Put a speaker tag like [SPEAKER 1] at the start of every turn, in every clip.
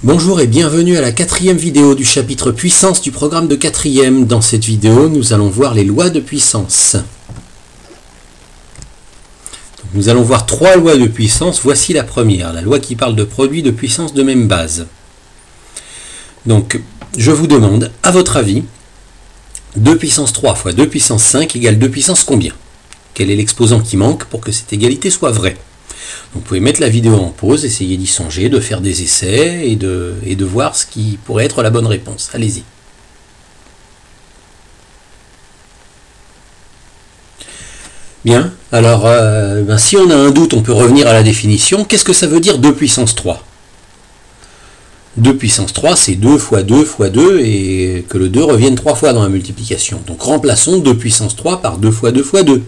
[SPEAKER 1] Bonjour et bienvenue à la 4e vidéo du chapitre puissance du programme de 4e. Dans cette vidéo, nous allons voir les lois de puissance. Donc, nous allons voir 3 lois de puissance. Voici la première, la loi qui parle de produits de puissance de même base. Donc, je vous demande, à votre avis, 2 puissance 3 fois 2 puissance 5 égale 2 puissance combien? Quel est l'exposant qui manque pour que cette égalité soit vraie? Donc, vous pouvez mettre la vidéo en pause, essayer d'y songer, de faire des essais et de voir ce qui pourrait être la bonne réponse. Allez-y. Bien, alors si on a un doute, on peut revenir à la définition. Qu'est-ce que ça veut dire 2 puissance 3? 2 puissance 3, c'est 2 fois 2 fois 2, et que le 2 revienne 3 fois dans la multiplication. Donc remplaçons 2 puissance 3 par 2 fois 2 fois 2.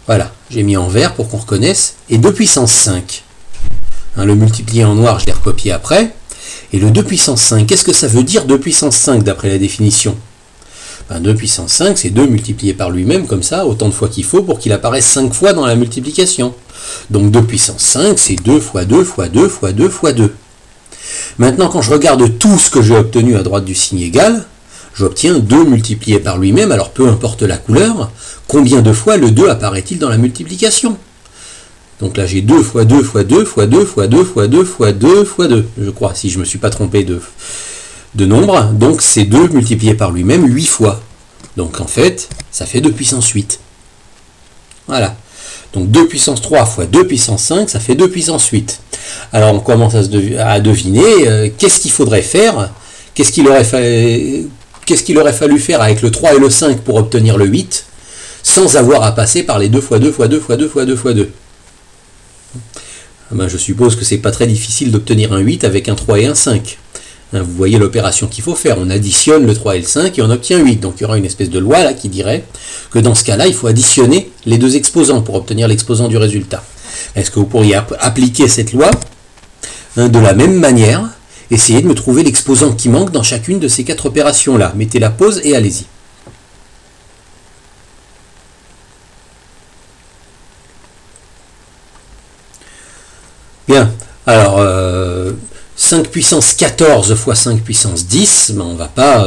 [SPEAKER 1] Voilà, j'ai mis en vert pour qu'on reconnaisse. Et 2 puissance 5. Le multiplier en noir, je l'ai recopié après. Et le 2 puissance 5, qu'est-ce que ça veut dire 2 puissance 5 d'après la définition? 2 puissance 5, c'est 2 multiplié par lui-même, comme ça, autant de fois qu'il faut pour qu'il apparaisse 5 fois dans la multiplication. Donc 2 puissance 5, c'est 2 fois 2 fois 2 fois 2 fois 2. Maintenant, quand je regarde tout ce que j'ai obtenu à droite du signe égal, j'obtiens 2 multiplié par lui-même, alors peu importe la couleur, combien de fois le 2 apparaît-il dans la multiplication? Donc là j'ai 2 fois 2 fois 2 fois 2 fois 2 fois 2 fois 2 fois 2, je crois, si je ne me suis pas trompé de nombre. Donc c'est 2 multiplié par lui-même 8 fois. Donc en fait, ça fait 2 puissance 8. Voilà. Donc 2 puissance 3 fois 2 puissance 5, ça fait 2 puissance 8. Alors on commence à deviner qu'est-ce qu'il faudrait faire, qu'est-ce qu'il aurait fallu faire avec le 3 et le 5 pour obtenir le 8, sans avoir à passer par les 2 fois 2 fois 2 fois 2 fois 2 fois 2. Je suppose que c'est pas très difficile d'obtenir un 8 avec un 3 et un 5. Vous voyez l'opération qu'il faut faire. On additionne le 3 et le 5 et on obtient 8. Donc il y aura une espèce de loi là qui dirait que dans ce cas-là, il faut additionner les deux exposants pour obtenir l'exposant du résultat. Est-ce que vous pourriez appliquer cette loi de la même manière? Essayez de me trouver l'exposant qui manque dans chacune de ces 4 opérations-là. Mettez la pause et allez-y. Bien, alors 5 puissance 14 fois 5 puissance 10, on ne va pas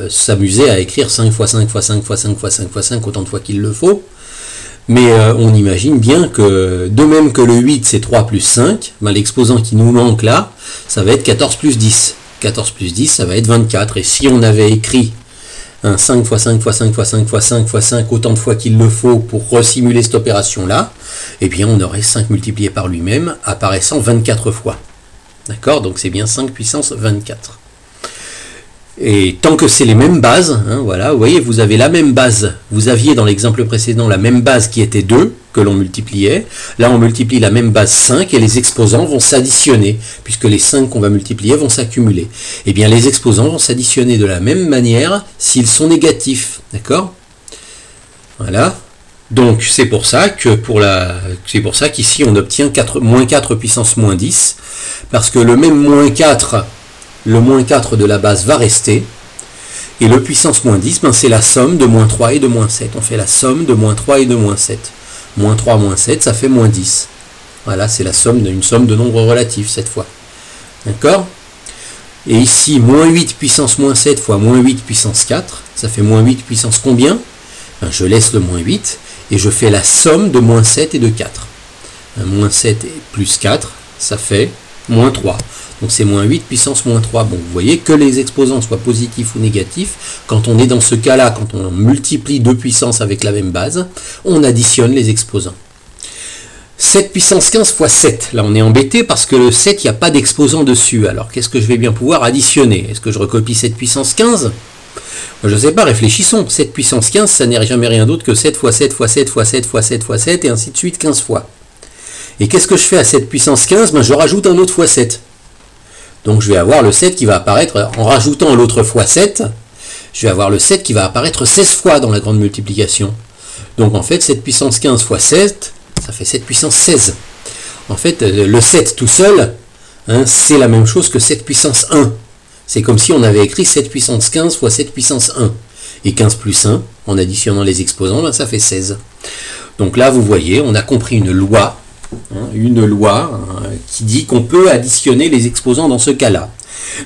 [SPEAKER 1] s'amuser à écrire 5 fois 5 fois 5 fois 5 fois 5 fois 5 autant de fois qu'il le faut. Mais on imagine bien que, de même que le 8 c'est 3 plus 5, l'exposant qui nous manque là, ça va être 14 plus 10. 14 plus 10, ça va être 24. Et si on avait écrit un 5 fois 5 fois 5 fois 5 fois 5 fois 5 autant de fois qu'il le faut pour resimuler cette opération-là, eh bien on aurait 5 multiplié par lui-même apparaissant 24 fois. D'accord? Donc c'est bien 5 puissance 24. Et tant que c'est les mêmes bases, voilà, vous voyez, vous avez la même base, vous aviez dans l'exemple précédent la même base qui était 2, que l'on multipliait. Là, on multiplie la même base 5 et les exposants vont s'additionner, puisque les 5 qu'on va multiplier vont s'accumuler. Eh bien, les exposants vont s'additionner de la même manière s'ils sont négatifs. D'accord? Voilà. Donc, c'est pour ça qu'ici, on obtient moins 4 puissance moins 10, parce que le même moins 4... le moins 4 de la base va rester, et le puissance moins 10, c'est la somme de moins 3 et de moins 7. On fait la somme de moins 3 et de moins 7. Moins 3 moins 7, ça fait moins 10. Voilà, c'est la somme d'une somme de nombres relatifs cette fois. D'accord? Et ici, moins 8 puissance moins 7 fois moins 8 puissance 4, ça fait moins 8 puissance combien? Je laisse le moins 8, et je fais la somme de moins 7 et de 4. Moins 7 plus 4, ça fait moins 3. Donc c'est moins 8 puissance moins 3. Bon, vous voyez que les exposants soient positifs ou négatifs, quand on est dans ce cas-là, quand on multiplie 2 puissances avec la même base, on additionne les exposants. 7 puissance 15 fois 7. Là, on est embêté parce que le 7, il n'y a pas d'exposant dessus. Alors, qu'est-ce que je vais bien pouvoir additionner? Est-ce que je recopie 7 puissance 15? Je ne sais pas, réfléchissons. 7 puissance 15, ça n'est jamais rien d'autre que 7 fois 7 fois 7 fois 7 fois 7 fois 7, et ainsi de suite 15 fois. Et qu'est-ce que je fais à 7 puissance 15? Je rajoute un autre fois 7. Donc je vais avoir le 7 qui va apparaître, en rajoutant l'autre fois 7, je vais avoir le 7 qui va apparaître 16 fois dans la grande multiplication. Donc en fait, 7 puissance 15 fois 7, ça fait 7 puissance 16. En fait, le 7 tout seul, c'est la même chose que 7 puissance 1. C'est comme si on avait écrit 7 puissance 15 fois 7 puissance 1. Et 15 plus 1, en additionnant les exposants, ça fait 16. Donc là, vous voyez, on a compris une loi qui dit qu'on peut additionner les exposants dans ce cas-là.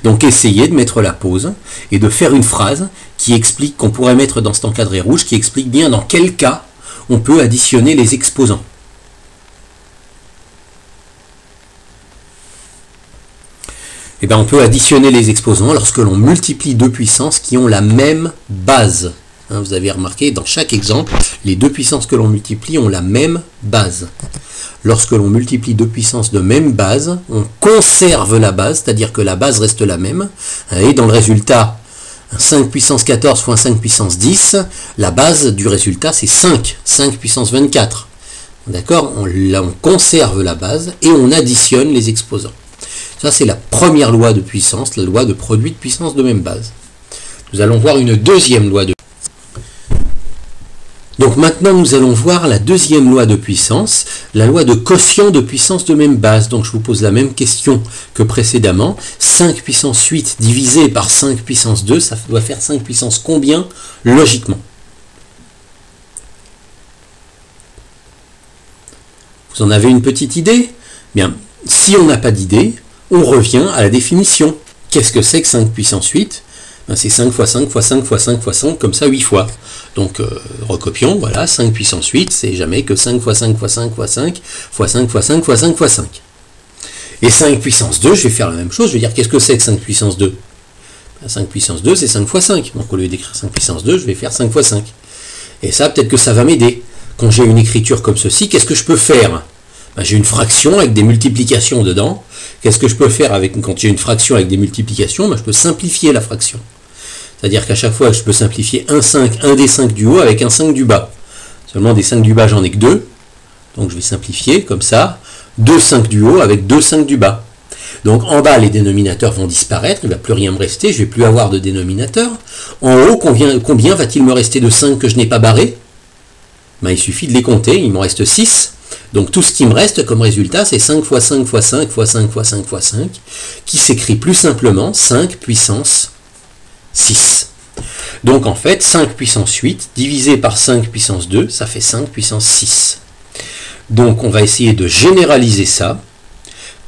[SPEAKER 1] Donc essayez de mettre la pause et de faire une phrase qui explique, qu'on pourrait mettre dans cet encadré rouge, qui explique bien dans quel cas on peut additionner les exposants. Eh bien, on peut additionner les exposants lorsque l'on multiplie deux puissances qui ont la même base. Hein, vous avez remarqué, dans chaque exemple, les deux puissances que l'on multiplie ont la même base. Lorsque l'on multiplie deux puissances de même base, on conserve la base, c'est-à-dire que la base reste la même. Et dans le résultat, 5 puissance 14 fois 5 puissance 10, la base du résultat c'est 5, 5 puissance 24. D'accord? On conserve la base et on additionne les exposants. Ça c'est la première loi de puissance, la loi de produit de puissance de même base. Nous allons voir une deuxième loi de puissance. Donc maintenant nous allons voir la deuxième loi de puissance, la loi de quotient de puissance de même base. Donc je vous pose la même question que précédemment. 5 puissance 8 divisé par 5 puissance 2, ça doit faire 5 puissance combien logiquement? Vous en avez une petite idée? Bien, si on n'a pas d'idée, on revient à la définition. Qu'est-ce que c'est que 5 puissance 8? C'est 5 fois 5 fois 5 fois 5 fois 5, comme ça 8 fois. Donc recopions, voilà, 5 puissance 8, c'est jamais que 5 fois 5 fois 5 fois 5 fois 5 fois 5 fois 5 fois 5. Et 5 puissance 2, je vais faire la même chose, je vais dire qu'est-ce que c'est que 5 puissance 2? 5 puissance 2, c'est 5 fois 5. Donc au lieu d'écrire 5 puissance 2, je vais faire 5 fois 5. Et ça, peut-être que ça va m'aider. Quand j'ai une écriture comme ceci, qu'est-ce que je peux faire? J'ai une fraction avec des multiplications dedans. Qu'est-ce que je peux faire quand j'ai une fraction avec des multiplications? Je peux simplifier la fraction. C'est-à-dire qu'à chaque fois, je peux simplifier un des 5 du haut avec un 5 du bas. Seulement des 5 du bas, j'en ai que 2. Donc je vais simplifier comme ça. 2 5 du haut avec 2 5 du bas. Donc en bas, les dénominateurs vont disparaître. Il ne va plus rien me rester. Je ne vais plus avoir de dénominateur. En haut, combien va-t-il me rester de 5 que je n'ai pas barré? Il suffit de les compter. Il m'en reste 6. Donc tout ce qui me reste comme résultat, c'est 5 fois 5 fois 5 fois 5 fois 5 fois 5, qui s'écrit plus simplement 5 puissance 6. Donc en fait, 5 puissance 8 divisé par 5 puissance 2, ça fait 5 puissance 6. Donc on va essayer de généraliser ça.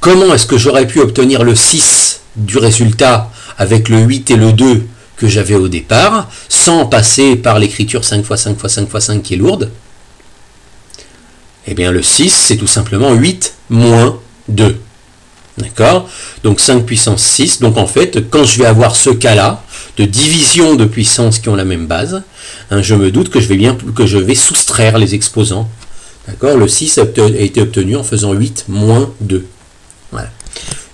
[SPEAKER 1] Comment est-ce que j'aurais pu obtenir le 6 du résultat avec le 8 et le 2 que j'avais au départ, sans passer par l'écriture 5 fois 5 fois 5 fois 5 qui est lourde? Eh bien le 6, c'est tout simplement 8 moins 2. D'accord? Donc 5 puissance 6. Donc en fait, quand je vais avoir ce cas-là, de division de puissances qui ont la même base, je me doute que je vais soustraire les exposants. D'accord? Le 6 a été obtenu en faisant 8 moins 2. Voilà.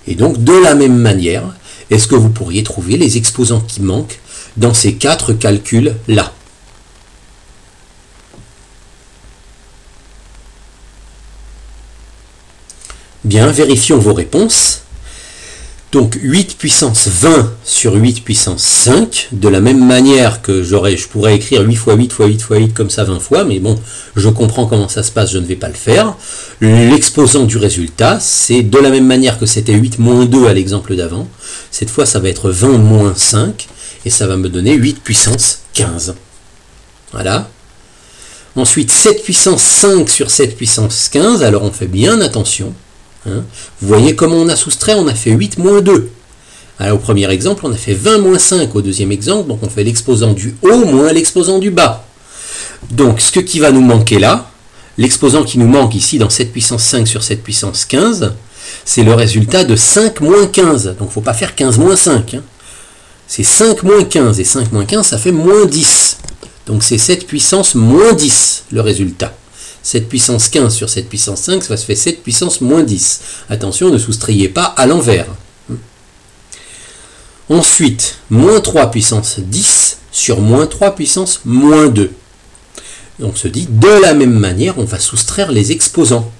[SPEAKER 1] Et donc de la même manière, est-ce que vous pourriez trouver les exposants qui manquent dans ces 4 calculs-là? Bien, vérifions vos réponses. Donc 8 puissance 20 sur 8 puissance 5, de la même manière que je pourrais écrire 8 fois 8 fois 8 fois 8 comme ça 20 fois, mais bon, je comprends comment ça se passe, je ne vais pas le faire. L'exposant du résultat, c'est de la même manière que c'était 8 moins 2 à l'exemple d'avant. Cette fois, ça va être 20 moins 5, et ça va me donner 8 puissance 15. Voilà. Ensuite, 7 puissance 5 sur 7 puissance 15, alors on fait bien attention. Vous voyez comment on a soustrait, on a fait 8 moins 2. Alors, au premier exemple, on a fait 20 moins 5 au deuxième exemple, donc on fait l'exposant du haut moins l'exposant du bas. Donc ce qui va nous manquer là, l'exposant qui nous manque ici dans 7 puissance 5 sur 7 puissance 15, c'est le résultat de 5 moins 15. Donc il ne faut pas faire 15 moins 5. C'est 5 moins 15, et 5 moins 15, ça fait moins 10. Donc c'est 7 puissance moins 10 le résultat. 7 puissance 15 sur 7 puissance 5, ça se fait 7 puissance moins 10. Attention, ne soustrayez pas à l'envers. Ensuite, moins 3 puissance 10 sur moins 3 puissance moins 2. Donc on se dit, de la même manière, on va soustraire les exposants.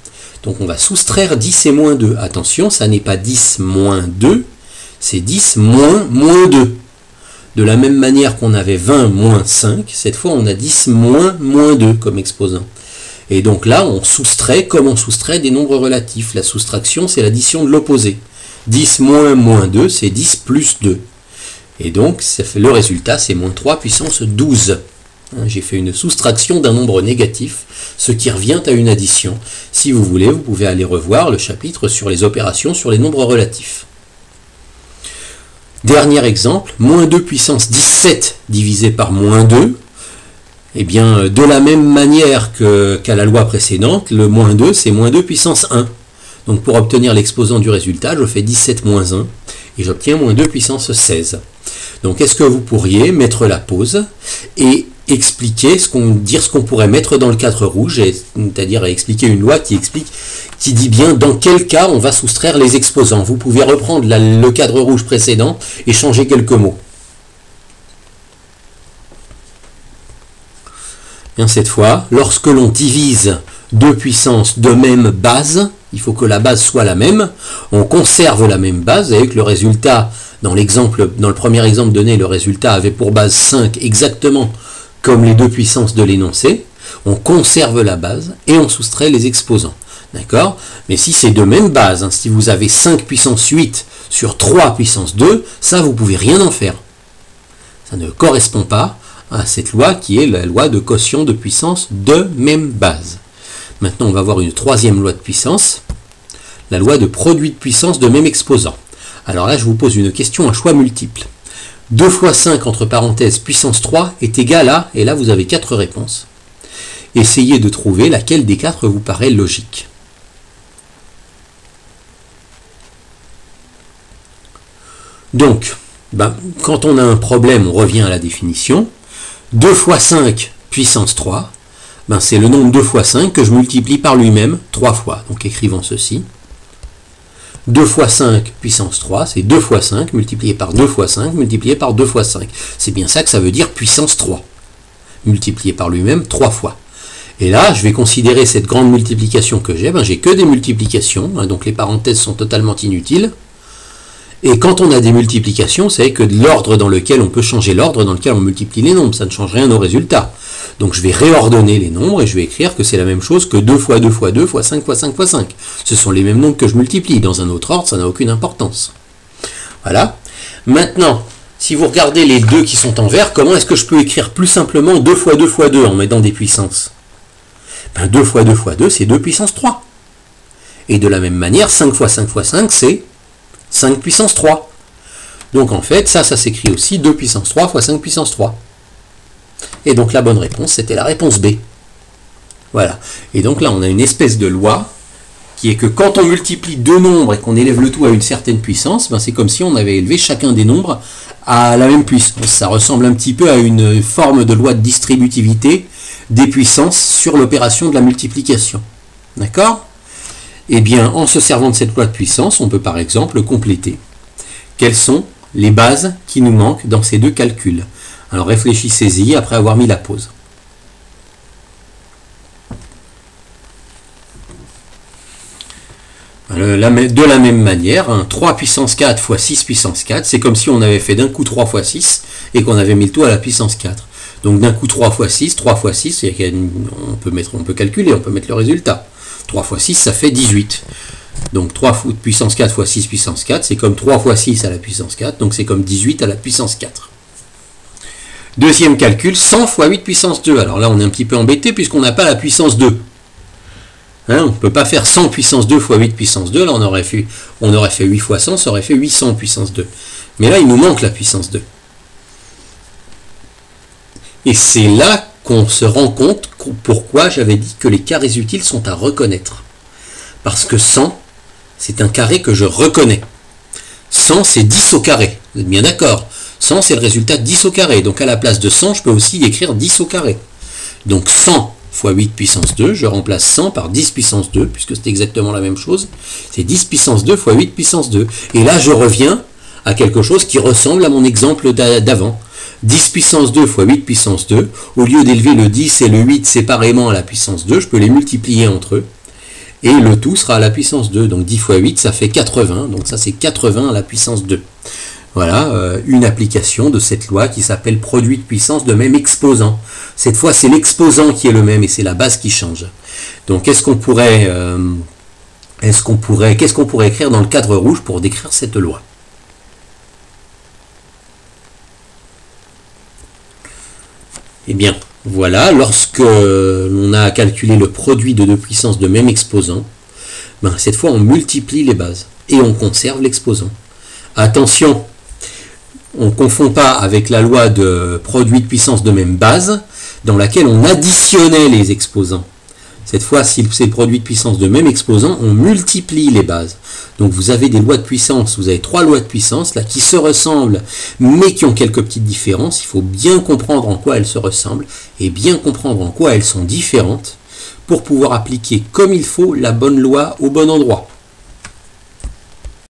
[SPEAKER 1] Donc on va soustraire 10 et moins 2. Attention, ça n'est pas 10 moins 2, c'est 10 moins 2. De la même manière qu'on avait 20 moins 5, cette fois on a 10 moins 2 comme exposant. Et donc là, on soustrait comme on soustrait des nombres relatifs. La soustraction, c'est l'addition de l'opposé. 10 moins 2, c'est 10 plus 2. Et donc, ça fait le résultat, c'est moins 3 puissance 12. J'ai fait une soustraction d'un nombre négatif, ce qui revient à une addition. Si vous voulez, vous pouvez aller revoir le chapitre sur les opérations sur les nombres relatifs. Dernier exemple, moins 2 puissance 17 divisé par moins 2. Eh bien, de la même manière qu'à la loi précédente, le moins 2, c'est moins 2 puissance 1. Donc pour obtenir l'exposant du résultat, je fais 17 moins 1 et j'obtiens moins 2 puissance 16. Donc est-ce que vous pourriez mettre la pause et expliquer dire ce qu'on pourrait mettre dans le cadre rouge, c'est-à-dire expliquer une loi qui dit bien dans quel cas on va soustraire les exposants. Vous pouvez reprendre le cadre rouge précédent et changer quelques mots. Bien, cette fois, lorsque l'on divise deux puissances de même base, il faut que la base soit la même, on conserve la même base, avec le résultat, dans le premier exemple donné, le résultat avait pour base 5 exactement comme les deux puissances de l'énoncé, on conserve la base et on soustrait les exposants. D'accord? Mais si c'est de même base, si vous avez 5 puissance 8 sur 3 puissance 2, ça vous pouvez rien en faire. Ça ne correspond pas à cette loi qui est la loi de quotient de puissance de même base. Maintenant, on va voir une troisième loi de puissance, la loi de produit de puissance de même exposant. Alors là, je vous pose une question à choix multiple. 2 fois 5 entre parenthèses puissance 3 est égal à, et là vous avez 4 réponses. Essayez de trouver laquelle des 4 vous paraît logique. Donc, quand on a un problème, on revient à la définition. 2 fois 5 puissance 3, c'est le nombre 2 fois 5 que je multiplie par lui-même 3 fois. Donc écrivons ceci. 2 fois 5 puissance 3, c'est 2 fois 5 multiplié par 2 fois 5 multiplié par 2 fois 5. C'est bien ça que ça veut dire puissance 3. Multiplié par lui-même 3 fois. Et là, je vais considérer cette grande multiplication que j'ai que des multiplications, donc les parenthèses sont totalement inutiles. Et quand on a des multiplications, c'est que de l'ordre dans lequel on peut changer l'ordre dans lequel on multiplie les nombres, ça ne change rien au résultat. Donc je vais réordonner les nombres et je vais écrire que c'est la même chose que 2 fois 2 fois 2 fois 5 fois 5 fois 5. Ce sont les mêmes nombres que je multiplie. Dans un autre ordre, ça n'a aucune importance. Voilà. Maintenant, si vous regardez les 2 qui sont en vert, comment est-ce que je peux écrire plus simplement 2 fois 2 fois 2 en mettant des puissances? 2 fois 2 fois 2, c'est 2 puissance 3. Et de la même manière, 5 fois 5 fois 5, c'est 5 puissance 3. Donc en fait, ça s'écrit aussi 2 puissance 3 fois 5 puissance 3. Et donc la bonne réponse, c'était la réponse B. Voilà. Et donc là, on a une espèce de loi qui est que quand on multiplie deux nombres et qu'on élève le tout à une certaine puissance, c'est comme si on avait élevé chacun des nombres à la même puissance. Ça ressemble un petit peu à une forme de loi de distributivité des puissances sur l'opération de la multiplication. D'accord? Eh bien, en se servant de cette loi de puissance, on peut par exemple compléter. Quelles sont les bases qui nous manquent dans ces deux calculs? Alors réfléchissez-y après avoir mis la pause. De la même manière, 3 puissance 4 fois 6 puissance 4, c'est comme si on avait fait d'un coup 3 fois 6 et qu'on avait mis le tout à la puissance 4. Donc d'un coup 3 fois 6, on peut calculer, on peut mettre le résultat. 3 fois 6, ça fait 18. Donc 3 puissance 4 fois 6 puissance 4, c'est comme 3 fois 6 à la puissance 4, donc c'est comme 18 à la puissance 4. Deuxième calcul, 100 fois 8 puissance 2. Alors là, on est un petit peu embêté puisqu'on n'a pas la puissance 2. On ne peut pas faire 100 puissance 2 fois 8 puissance 2. Là, on aurait fait 8 fois 100, ça aurait fait 800 puissance 2. Mais là, il nous manque la puissance 2. Et c'est là qu'on se rend compte pourquoi j'avais dit que les carrés utiles sont à reconnaître. Parce que 100, c'est un carré que je reconnais. 100, c'est 10 au carré. Vous êtes bien d'accord? 100, c'est le résultat de 10 au carré. Donc à la place de 100, je peux aussi écrire 10 au carré. Donc 100 fois 8 puissance 2, je remplace 100 par 10 puissance 2, puisque c'est exactement la même chose. C'est 10 puissance 2 fois 8 puissance 2. Et là, je reviens à quelque chose qui ressemble à mon exemple d'avant. 10 puissance 2 fois 8 puissance 2, au lieu d'élever le 10 et le 8 séparément à la puissance 2, je peux les multiplier entre eux. Et le tout sera à la puissance 2. Donc 10 fois 8, ça fait 80. Donc ça, c'est 80 à la puissance 2. Voilà, une application de cette loi qui s'appelle produit de puissance de même exposant. Cette fois, c'est l'exposant qui est le même et c'est la base qui change. Donc, qu'est-ce qu'on pourrait écrire dans le cadre rouge pour décrire cette loi? Eh bien, Voilà, lorsque l'on a calculé le produit de deux puissances de même exposant, cette fois on multiplie les bases et on conserve l'exposant. Attention, on ne confond pas avec la loi de produit de puissance de même base, dans laquelle on additionnait les exposants. Cette fois, si c'est le produit de puissance de même exposant, on multiplie les bases. Donc vous avez des lois de puissance, vous avez 3 lois de puissance là qui se ressemblent, mais qui ont quelques petites différences. Il faut bien comprendre en quoi elles se ressemblent et bien comprendre en quoi elles sont différentes pour pouvoir appliquer comme il faut la bonne loi au bon endroit.